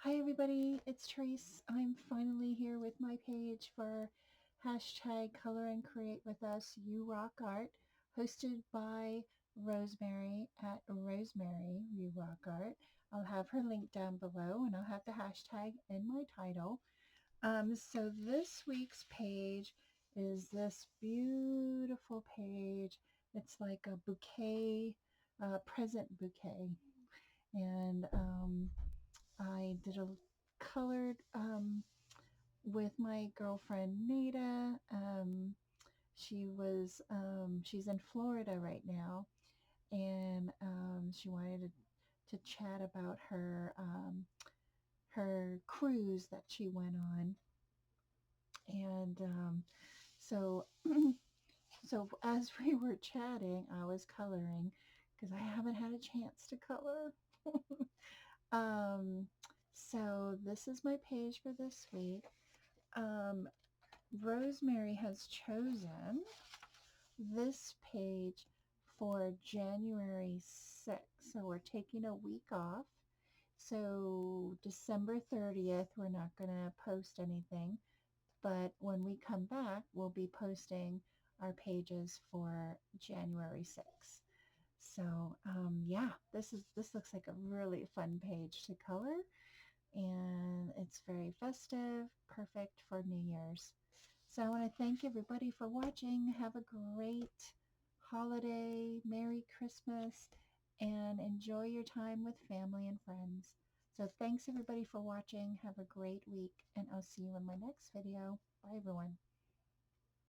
Hi everybody, it's Tereese. I'm finally here with my page for hashtag Color and Create with Us You Rock Art, hosted by Rosemary at Rosemary You Rock Art. I'll have her link down below and I'll have the hashtag in my title. So this week's page is this beautiful page. It's like a bouquet, present bouquet. And I did a colored with my girlfriend Nita. She's in Florida right now, and she wanted to chat about her cruise that she went on. And so so as we were chatting, I was coloring because I haven't had a chance to color. um, so this is my page for this week. Um, Rosemary has chosen this page for January 6th. So we're taking a week off. So December 30th, we're not going to post anything. But when we come back, we'll be posting our pages for January 6th. So yeah, this looks like a really fun page to color, and it's very festive, perfect for New Year's. So I want to thank everybody for watching. Have a great holiday, Merry Christmas, and enjoy your time with family and friends. So thanks everybody for watching. Have a great week, and I'll see you in my next video. Bye everyone.